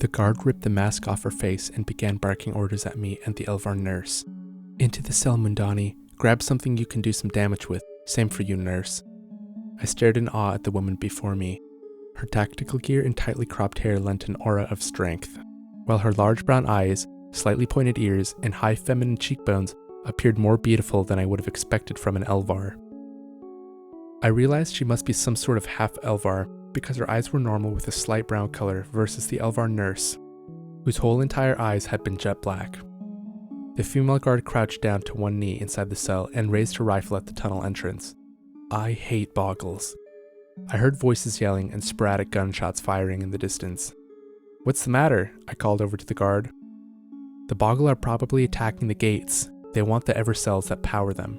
The guard ripped the mask off her face and began barking orders at me and the Elvar nurse. "Into the cell, Mundani. Grab something you can do some damage with. Same for you, nurse." I stared in awe at the woman before me. Her tactical gear and tightly cropped hair lent an aura of strength, while her large brown eyes, slightly pointed ears, and high feminine cheekbones appeared more beautiful than I would have expected from an Elvar. I realized she must be some sort of half Elvar because her eyes were normal with a slight brown color versus the Elvar nurse, whose whole entire eyes had been jet black. The female guard crouched down to one knee inside the cell and raised her rifle at the tunnel entrance. I hate boggles. I heard voices yelling and sporadic gunshots firing in the distance. "What's the matter?" I called over to the guard. "The boggle are probably attacking the gates. They want the Evercells that power them."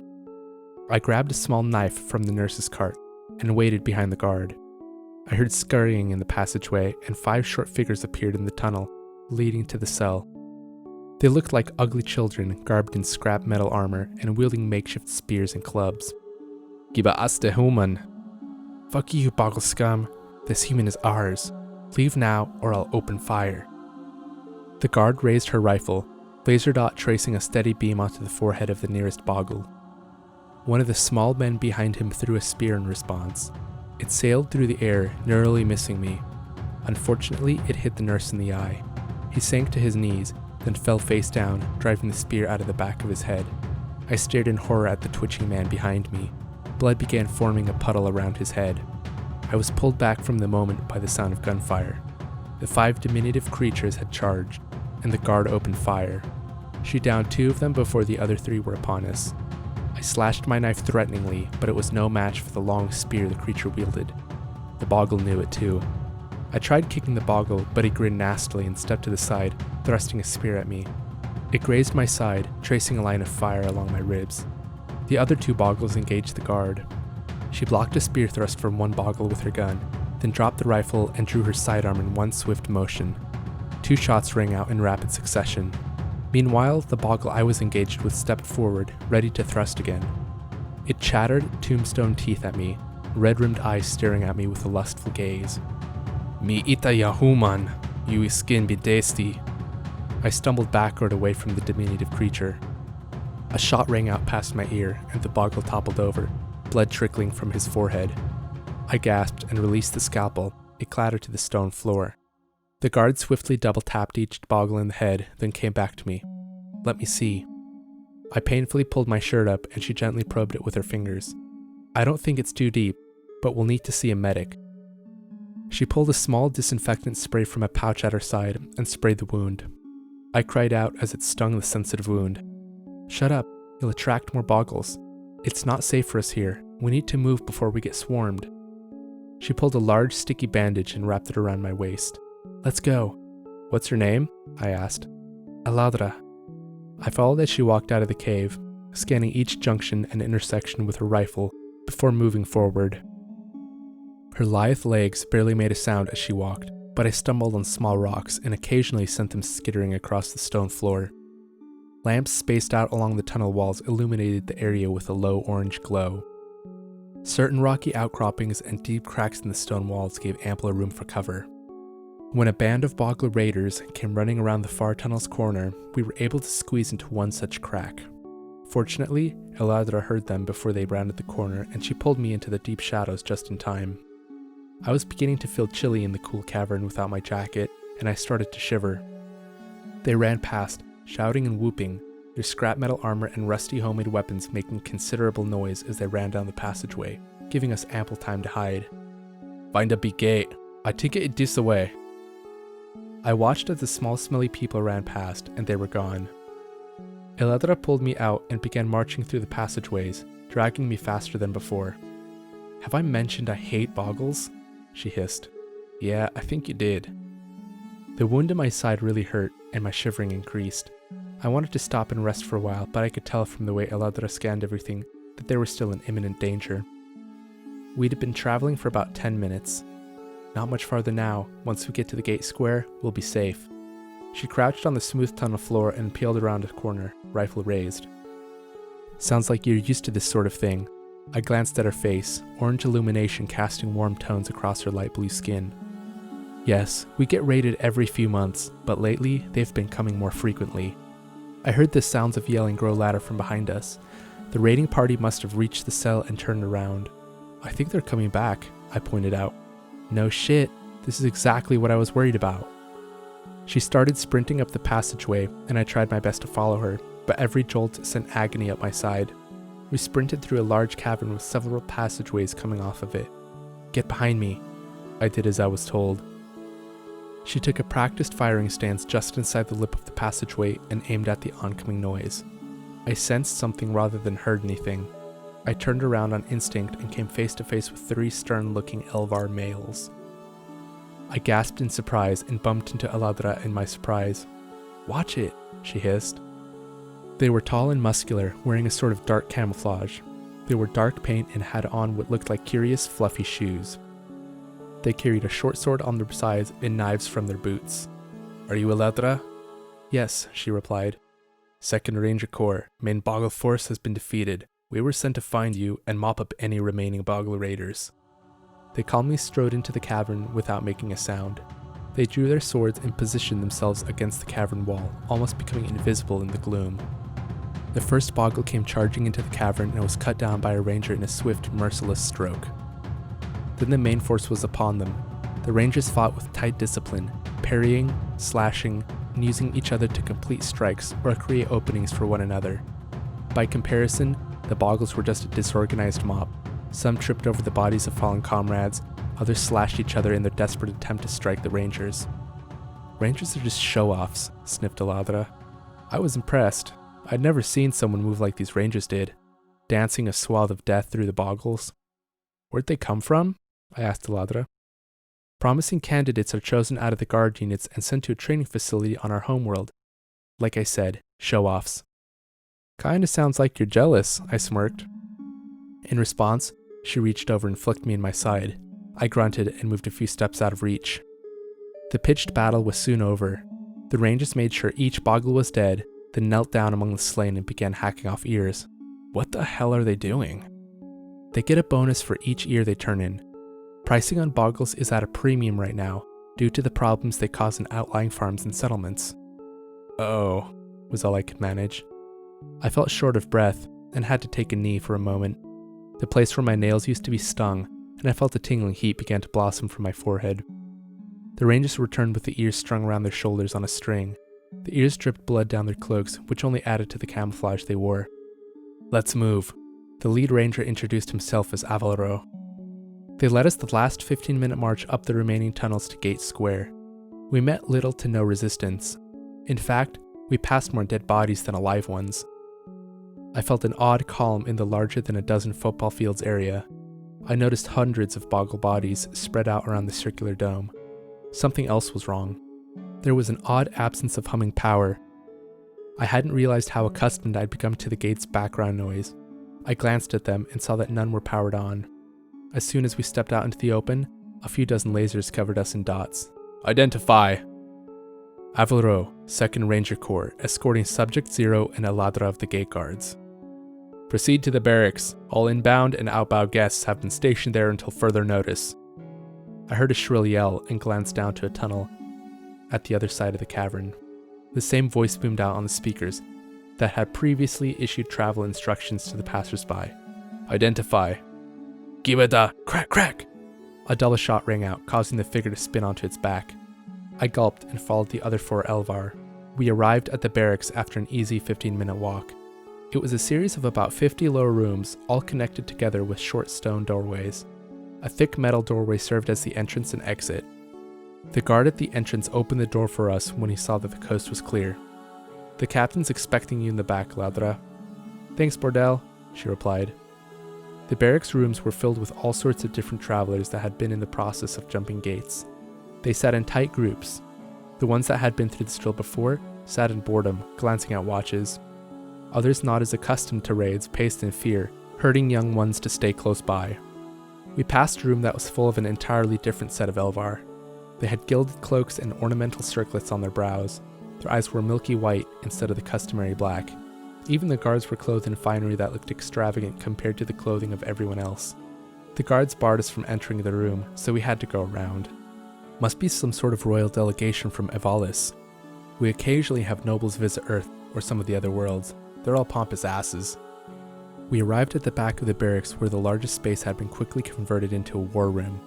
I grabbed a small knife from the nurse's cart and waited behind the guard. I heard scurrying in the passageway, and 5 short figures appeared in the tunnel leading to the cell. They looked like ugly children garbed in scrap metal armor and wielding makeshift spears and clubs. "Gib us the human." "Fuck you, boggle scum. This human is ours. Leave now or I'll open fire." The guard raised her rifle, laser dot tracing a steady beam onto the forehead of the nearest boggle. One of the small men behind him threw a spear in response. It sailed through the air, narrowly missing me. Unfortunately, it hit the nurse in the eye. He sank to his knees, then fell face down, driving the spear out of the back of his head. I stared in horror at the twitching man behind me. Blood began forming a puddle around his head. I was pulled back from the moment by the sound of gunfire. The 5 diminutive creatures had charged, and the guard opened fire. She downed 2 of them before the other 3 were upon us. I slashed my knife threateningly, but it was no match for the long spear the creature wielded. The boggle knew it too. I tried kicking the boggle, but he grinned nastily and stepped to the side, thrusting a spear at me. It grazed my side, tracing a line of fire along my ribs. The other 2 boggles engaged the guard. She blocked a spear thrust from one boggle with her gun, then dropped the rifle and drew her sidearm in one swift motion. 2 shots rang out in rapid succession. Meanwhile, the boggle I was engaged with stepped forward, ready to thrust again. It chattered tombstone teeth at me, red-rimmed eyes staring at me with a lustful gaze. "Mi ita yahuman, you skin be tasty." I stumbled backward away from the diminutive creature. A shot rang out past my ear, and the boggle toppled over, blood trickling from his forehead. I gasped and released the scalpel. It clattered to the stone floor. The guard swiftly double-tapped each boggle in the head, then came back to me. "Let me see." I painfully pulled my shirt up, and she gently probed it with her fingers. "I don't think it's too deep, but we'll need to see a medic." She pulled a small disinfectant spray from a pouch at her side and sprayed the wound. I cried out as it stung the sensitive wound. "Shut up, you'll attract more boggles. It's not safe for us here. We need to move before we get swarmed." She pulled a large sticky bandage and wrapped it around my waist. "Let's go." "What's her name?" I asked. "Aladra." I followed as she walked out of the cave, scanning each junction and intersection with her rifle before moving forward. Her lithe legs barely made a sound as she walked, but I stumbled on small rocks and occasionally sent them skittering across the stone floor. Lamps spaced out along the tunnel walls illuminated the area with a low orange glow. Certain rocky outcroppings and deep cracks in the stone walls gave ample room for cover. When a band of boggle raiders came running around the far tunnel's corner, we were able to squeeze into one such crack. Fortunately, Eladra heard them before they rounded the corner, and she pulled me into the deep shadows just in time. I was beginning to feel chilly in the cool cavern without my jacket, and I started to shiver. They ran past, shouting and whooping, their scrap metal armor and rusty homemade weapons making considerable noise as they ran down the passageway, giving us ample time to hide. "Find a big gate. I think it this away." I watched as the small smelly people ran past, and they were gone. Eladra pulled me out and began marching through the passageways, dragging me faster than before. "Have I mentioned I hate boggles?" she hissed. "Yeah, I think you did." The wound in my side really hurt, and my shivering increased. I wanted to stop and rest for a while, but I could tell from the way Eladra scanned everything that they were still in imminent danger. We'd been traveling for about 10 minutes. Not much farther now. Once we get to the gate square, we'll be safe. She crouched on the smooth tunnel floor and peeled around a corner, rifle raised. "Sounds like you're used to this sort of thing." I glanced at her face, orange illumination casting warm tones across her light blue skin. Yes, we get raided every few months, but lately they've been coming more frequently. I heard the sounds of yelling grow louder from behind us. The raiding party must have reached the cell and turned around. I think they're coming back, I pointed out. No shit, this is exactly what I was worried about. She started sprinting up the passageway, and I tried my best to follow her, but every jolt sent agony up my side. We sprinted through a large cavern with several passageways coming off of it. Get behind me. I did as I was told. She took a practiced firing stance just inside the lip of the passageway and aimed at the oncoming noise. I sensed something rather than heard anything. I turned around on instinct and came face to face with 3 stern-looking Elvar males. I gasped in surprise and bumped into Eladra in my surprise. "Watch it," she hissed. They were tall and muscular, wearing a sort of dark camouflage. They wore dark paint and had on what looked like curious, fluffy shoes. They carried a short sword on their sides and knives from their boots. "Are you Eladra?" "Yes," she replied. "2nd Ranger Corps, main Boggle force has been defeated. We were sent to find you and mop up any remaining Boggle raiders." They calmly strode into the cavern without making a sound. They drew their swords and positioned themselves against the cavern wall, almost becoming invisible in the gloom. The first Boggle came charging into the cavern and was cut down by a ranger in a swift, merciless stroke. Then the main force was upon them. The rangers fought with tight discipline, parrying, slashing, and using each other to complete strikes or create openings for one another. By comparison, the Boggles were just a disorganized mob. Some tripped over the bodies of fallen comrades, others slashed each other in their desperate attempt to strike the rangers. "Rangers are just show-offs," sniffed Eladra. I was impressed. I'd never seen someone move like these rangers did, dancing a swath of death through the Boggles. "Where'd they come from?" I asked Eladra. "Promising candidates are chosen out of the guard units and sent to a training facility on our homeworld. Like I said, show-offs." "Kinda sounds like you're jealous," I smirked. In response, she reached over and flicked me in my side. I grunted and moved a few steps out of reach. The pitched battle was soon over. The rangers made sure each Boggle was dead, then knelt down among the slain and began hacking off ears. What the hell are they doing? They get a bonus for each ear they turn in. Pricing on Boggles is at a premium right now, due to the problems they cause in outlying farms and settlements. "Oh," was all I could manage. I felt short of breath, and had to take a knee for a moment. The place where my nails used to be stung, and I felt a tingling heat began to blossom from my forehead. The rangers returned with the ears strung around their shoulders on a string. The ears dripped blood down their cloaks, which only added to the camouflage they wore. "Let's move." The lead ranger introduced himself as Avalro. They led us the last 15-minute march up the remaining tunnels to Gate Square. We met little to no resistance. In fact, we passed more dead bodies than alive ones. I felt an odd calm in the larger than a dozen football fields area. I noticed hundreds of Boggle bodies spread out around the circular dome. Something else was wrong. There was an odd absence of humming power. I hadn't realized how accustomed I'd become to the gate's background noise. I glanced at them and saw that none were powered on. As soon as we stepped out into the open, a few dozen lasers covered us in dots. "Identify!" Avalro, 2nd Ranger Corps, escorting Subject 0 and Eladra of the Gate Guards. "Proceed to the barracks. All inbound and outbound guests have been stationed there until further notice." I heard a shrill yell and glanced down to a tunnel at the other side of the cavern. The same voice boomed out on the speakers that had previously issued travel instructions to the passersby. "Identify." "Gibada! Crack, crack!" A dull shot rang out, causing the figure to spin onto its back. I gulped and followed the other 4 Elvar. We arrived at the barracks after an easy 15-minute walk. It was a series of about 50 lower rooms, all connected together with short stone doorways. A thick metal doorway served as the entrance and exit. The guard at the entrance opened the door for us when he saw that the coast was clear. "The captain's expecting you in the back, Ladra." "Thanks, Bordel," she replied. The barracks rooms were filled with all sorts of different travelers that had been in the process of jumping gates. They sat in tight groups. The ones that had been through this drill before sat in boredom, glancing at watches. Others not as accustomed to raids paced in fear, herding young ones to stay close by. We passed a room that was full of an entirely different set of Elvar. They had gilded cloaks and ornamental circlets on their brows. Their eyes were milky white instead of the customary black. Even the guards were clothed in finery that looked extravagant compared to the clothing of everyone else. The guards barred us from entering the room, so we had to go around. Must be some sort of royal delegation from Evalis. We occasionally have nobles visit Earth or some of the other worlds. They're all pompous asses. We arrived at the back of the barracks where the largest space had been quickly converted into a war room.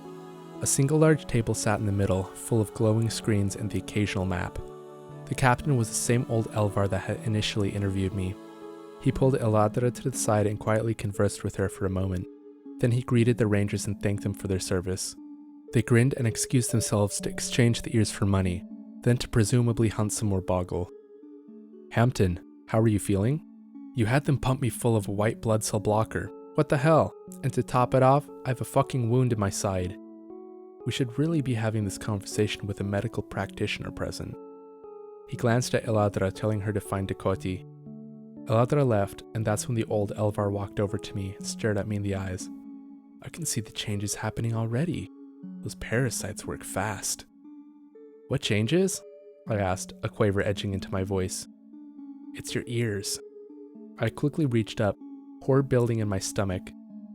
A single large table sat in the middle, full of glowing screens and the occasional map. The captain was the same old Elvar that had initially interviewed me. He pulled Eladra to the side and quietly conversed with her for a moment. Then he greeted the rangers and thanked them for their service. They grinned and excused themselves to exchange the ears for money, then to presumably hunt some more boggle. Hampton, how are you feeling? You had them pump me full of a white blood cell blocker. What the hell? And to top it off, I have a fucking wound in my side. We should really be having this conversation with a medical practitioner present. He glanced at Eladra, telling her to find Dakoti. Eladra left, and that's when the old Elvar walked over to me and stared at me in the eyes. I can see the changes happening already. Those parasites work fast. What changes? I asked, a quaver edging into my voice. It's your ears. I quickly reached up, horror building in my stomach.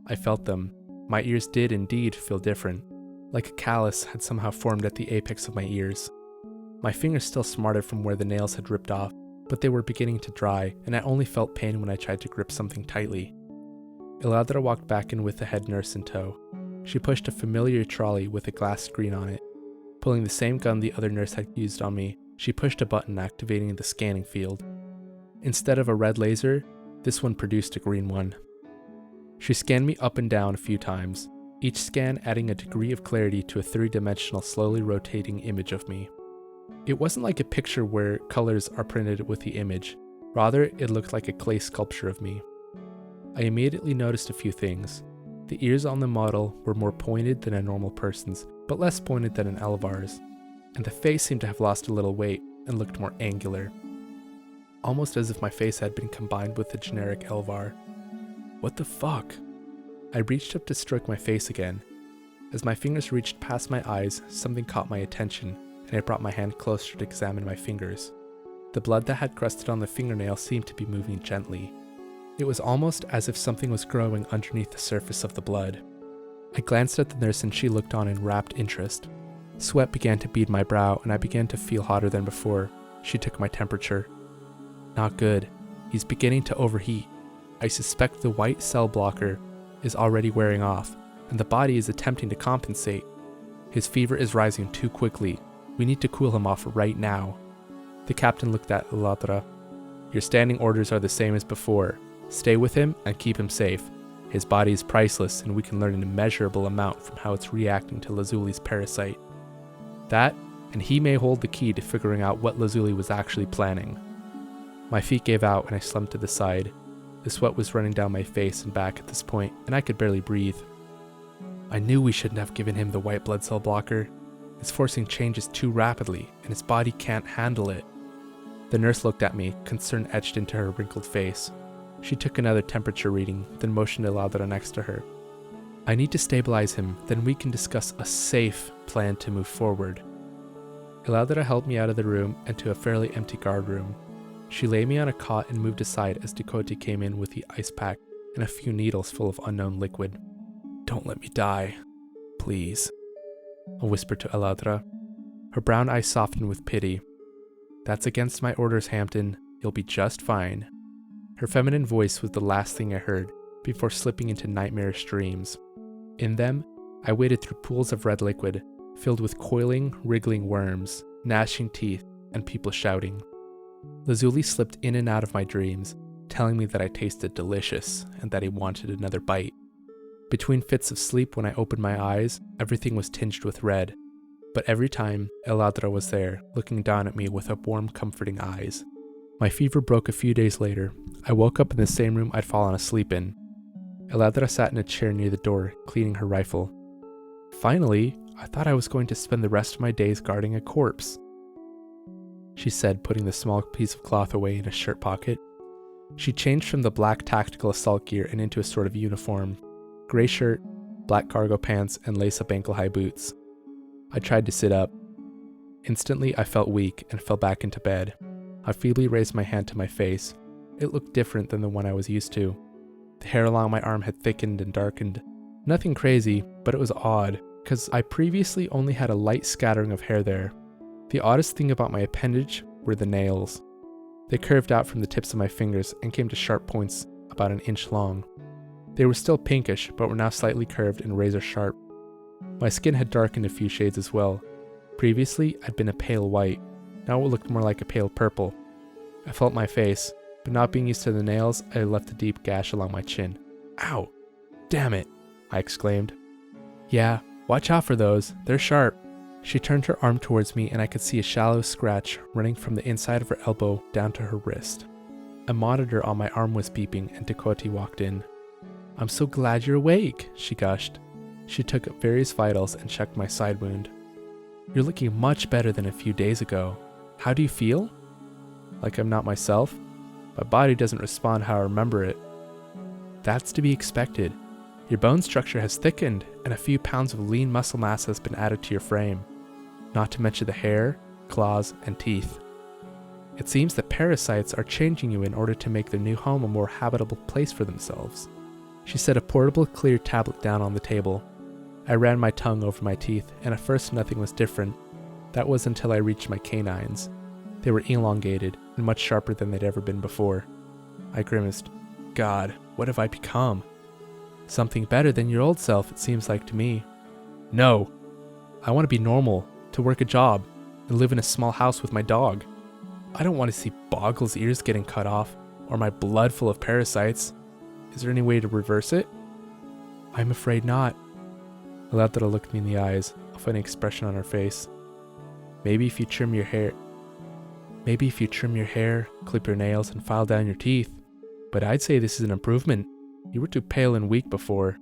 I felt them. My ears did indeed feel different, like a callus had somehow formed at the apex of my ears. My fingers still smarted from where the nails had ripped off, but they were beginning to dry, and I only felt pain when I tried to grip something tightly. Eladra walked back in with the head nurse in tow. She pushed a familiar trolley with a glass screen on it. Pulling the same gun the other nurse had used on me, she pushed a button activating the scanning field. Instead of a red laser, this one produced a green one. She scanned me up and down a few times, each scan adding a degree of clarity to a three-dimensional, slowly rotating image of me. It wasn't like a picture where colors are printed with the image. Rather, it looked like a clay sculpture of me. I immediately noticed a few things. The ears on the model were more pointed than a normal person's, but less pointed than an Elvar's, and the face seemed to have lost a little weight and looked more angular. Almost as if my face had been combined with the generic Elvar. What the fuck? I reached up to stroke my face again. As my fingers reached past my eyes, something caught my attention, and I brought my hand closer to examine my fingers. The blood that had crusted on the fingernail seemed to be moving gently. It was almost as if something was growing underneath the surface of the blood. I glanced at the nurse and she looked on in rapt interest. Sweat began to bead my brow and I began to feel hotter than before. She took my temperature. Not good. He's beginning to overheat. I suspect the white cell blocker is already wearing off, and the body is attempting to compensate. His fever is rising too quickly. We need to cool him off right now. The captain looked at Eladra. Your standing orders are the same as before. Stay with him and keep him safe. His body is priceless, and we can learn an immeasurable amount from how it's reacting to Lazuli's parasite. That, and he may hold the key to figuring out what Lazuli was actually planning. My feet gave out and I slumped to the side. The sweat was running down my face and back at this point, and I could barely breathe. I knew we shouldn't have given him the white blood cell blocker. It's forcing changes too rapidly, and his body can't handle it. The nurse looked at me, concern etched into her wrinkled face. She took another temperature reading, then motioned Eladra next to her. I need to stabilize him, then we can discuss a safe plan to move forward. Eladra helped me out of the room and to a fairly empty guard room. She lay me on a cot and moved aside as Dakoti came in with the ice pack and a few needles full of unknown liquid. Don't let me die, please, I whispered to Eladra. Her brown eyes softened with pity. That's against my orders, Hampton. You'll be just fine. Her feminine voice was the last thing I heard before slipping into nightmarish dreams. In them, I waded through pools of red liquid, filled with coiling, wriggling worms, gnashing teeth, and people shouting. Lazuli slipped in and out of my dreams, telling me that I tasted delicious and that he wanted another bite. Between fits of sleep when I opened my eyes, everything was tinged with red, but every time, Eladra was there, looking down at me with her warm, comforting eyes. My fever broke a few days later. I woke up in the same room I'd fallen asleep in. Eladra sat in a chair near the door, cleaning her rifle. Finally, I thought I was going to spend the rest of my days guarding a corpse, she said, putting the small piece of cloth away in a shirt pocket. She changed from the black tactical assault gear and into a sort of uniform. Gray shirt, black cargo pants, and lace-up ankle-high boots. I tried to sit up. Instantly, I felt weak and fell back into bed. I feebly raised my hand to my face. It looked different than the one I was used to. The hair along my arm had thickened and darkened. Nothing crazy, but it was odd. because I previously only had a light scattering of hair there. The oddest thing about my appendage were the nails. They curved out from the tips of my fingers and came to sharp points about an inch long. They were still pinkish, but were now slightly curved and razor sharp. My skin had darkened a few shades as well. Previously, I'd been a pale white. Now it looked more like a pale purple. I felt my face, but not being used to the nails, I left a deep gash along my chin. Ow! Damn it! I exclaimed. Yeah, watch out for those. They're sharp. She turned her arm towards me and I could see a shallow scratch running from the inside of her elbow down to her wrist. A monitor on my arm was beeping and Dakota walked in. I'm so glad you're awake, she gushed. She took up various vitals and checked my side wound. You're looking much better than a few days ago. How do you feel? Like I'm not myself? My body doesn't respond how I remember it. That's to be expected. Your bone structure has thickened and a few pounds of lean muscle mass has been added to your frame. Not to mention the hair, claws, and teeth. It seems that parasites are changing you in order to make their new home a more habitable place for themselves. She set a portable clear tablet down on the table. I ran my tongue over my teeth, and at first nothing was different. That was until I reached my canines. They were elongated and much sharper than they'd ever been before. I grimaced. God, what have I become? Something better than your old self, it seems like to me. No. I want to be normal, to work a job, and live in a small house with my dog. I don't want to see Boggle's ears getting cut off, or my blood full of parasites. Is there any way to reverse it? I'm afraid not. Elhaven looked me in the eyes, a funny expression on her face. Maybe if you trim your hair, clip your nails, and file down your teeth. But I'd say this is an improvement. You were too pale and weak before.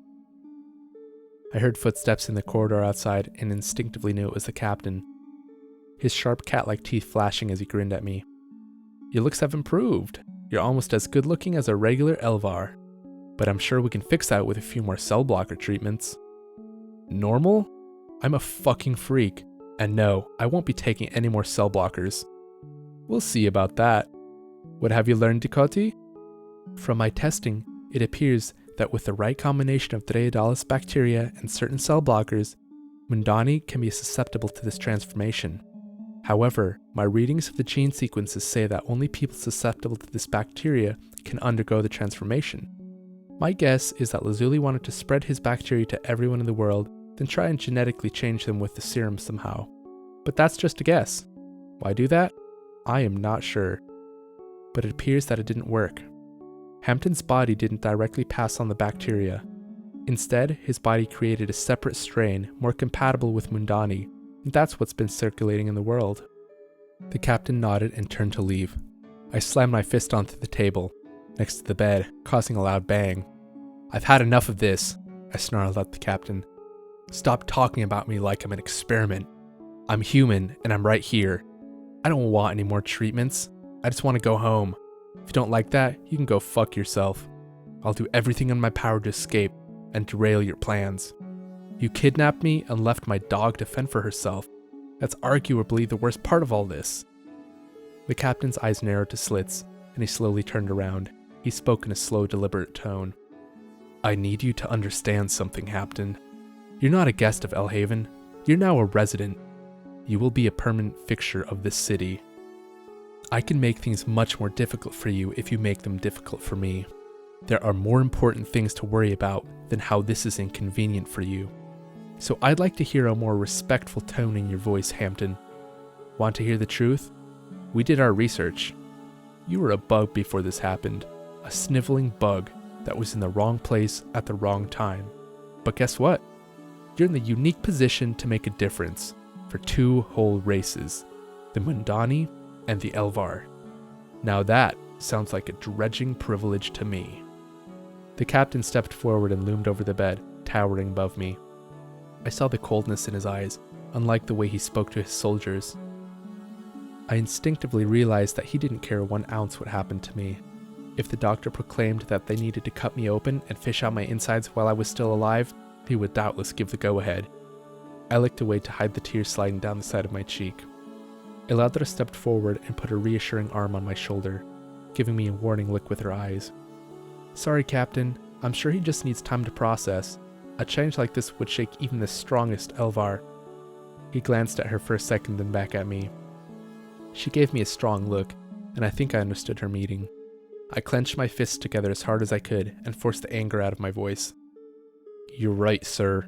I heard footsteps in the corridor outside and instinctively knew it was the captain. His sharp cat-like teeth flashing as he grinned at me. Your looks have improved. You're almost as good looking as a regular Elvar. But I'm sure we can fix that with a few more cell blocker treatments. Normal? I'm a fucking freak. And no, I won't be taking any more cell blockers. We'll see about that. What have you learned, Dakota? From my testing, it appears that with the right combination of Dreadalis bacteria and certain cell blockers, Mundani can be susceptible to this transformation. However, my readings of the gene sequences say that only people susceptible to this bacteria can undergo the transformation. My guess is that Lazuli wanted to spread his bacteria to everyone in the world, then try and genetically change them with the serum somehow. But that's just a guess. Why do that? I am not sure. But it appears that it didn't work. Hampton's body didn't directly pass on the bacteria. Instead, his body created a separate strain more compatible with Mundani, and that's what's been circulating in the world. The captain nodded and turned to leave. I slammed my fist onto the table, next to the bed, causing a loud bang. I've had enough of this, I snarled at the captain. Stop talking about me like I'm an experiment. I'm human, and I'm right here. I don't want any more treatments. I just want to go home. If you don't like that, you can go fuck yourself. I'll do everything in my power to escape and derail your plans. You kidnapped me and left my dog to fend for herself. That's arguably the worst part of all this. The captain's eyes narrowed to slits, and he slowly turned around. He spoke in a slow, deliberate tone. I need you to understand something, Hampton. You're not a guest of Elhaven. You're now a resident. You will be a permanent fixture of this city. I can make things much more difficult for you if you make them difficult for me. There are more important things to worry about than how this is inconvenient for you. So I'd like to hear a more respectful tone in your voice, Hampton. Want to hear the truth? We did our research. You were a bug before this happened. A sniveling bug that was in the wrong place at the wrong time. But guess what? You're in the unique position to make a difference for two whole races, the Mundani and the Elvar. Now that sounds like a dredging privilege to me. The captain stepped forward and loomed over the bed, towering above me. I saw the coldness in his eyes, unlike the way he spoke to his soldiers. I instinctively realized that he didn't care 1 ounce what happened to me. If the doctor proclaimed that they needed to cut me open and fish out my insides while I was still alive, he would doubtless give the go-ahead. I licked away to hide the tears sliding down the side of my cheek. Elhaven stepped forward and put a reassuring arm on my shoulder, giving me a warning look with her eyes. Sorry, Captain. I'm sure he just needs time to process. A change like this would shake even the strongest Elvar. He glanced at her for a second, then back at me. She gave me a strong look, and I think I understood her meaning. I clenched my fists together as hard as I could and forced the anger out of my voice. You're right, sir.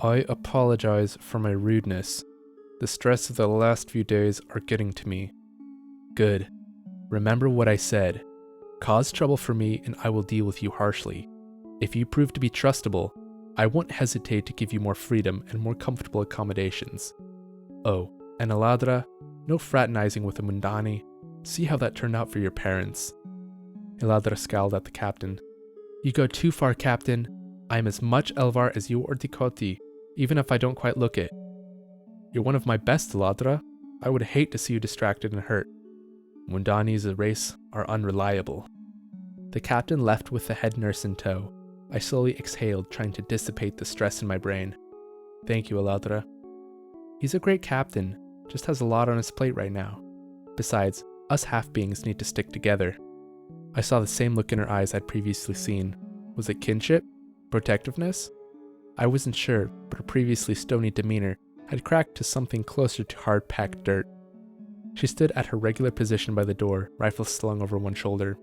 I apologize for my rudeness. The stress of the last few days are getting to me. Good. Remember what I said. Cause trouble for me and I will deal with you harshly. If you prove to be trustable, I won't hesitate to give you more freedom and more comfortable accommodations. Oh, and Eladra, no fraternizing with the Mundani. See how that turned out for your parents. Eladra scowled at the captain. You go too far, Captain. I am as much Elvar as you or Dikoti, even if I don't quite look it. You're one of my best, Eladra. I would hate to see you distracted and hurt. Mundani as a race are unreliable. The captain left with the head nurse in tow. I slowly exhaled, trying to dissipate the stress in my brain. Thank you, Eladra. He's a great captain, just has a lot on his plate right now. Besides, us half-beings need to stick together. I saw the same look in her eyes I'd previously seen. Was it kinship? Protectiveness? I wasn't sure, but her previously stony demeanor had cracked to something closer to hard-packed dirt. She stood at her regular position by the door, rifle slung over one shoulder.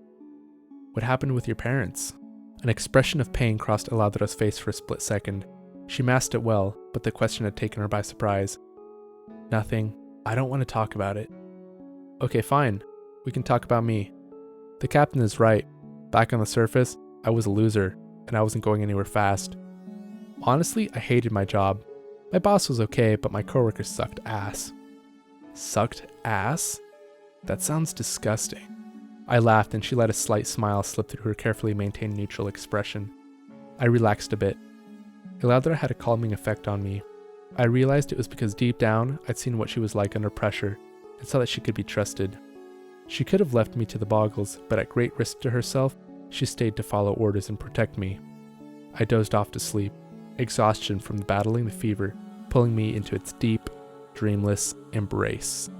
What happened with your parents? An expression of pain crossed Eladra's face for a split second. She masked it well, but the question had taken her by surprise. Nothing. I don't want to talk about it. Okay, fine. We can talk about me. The captain is right. Back on the surface, I was a loser, and I wasn't going anywhere fast. Honestly, I hated my job. My boss was okay, but my coworkers sucked ass. Sucked ass? That sounds disgusting. I laughed and she let a slight smile slip through her carefully maintained neutral expression. I relaxed a bit. Eladra had a calming effect on me. I realized it was because deep down, I'd seen what she was like under pressure and saw that she could be trusted. She could have left me to the boggles, but at great risk to herself, she stayed to follow orders and protect me. I dozed off to sleep, exhaustion from battling the fever pulling me into its deep, dreamless embrace.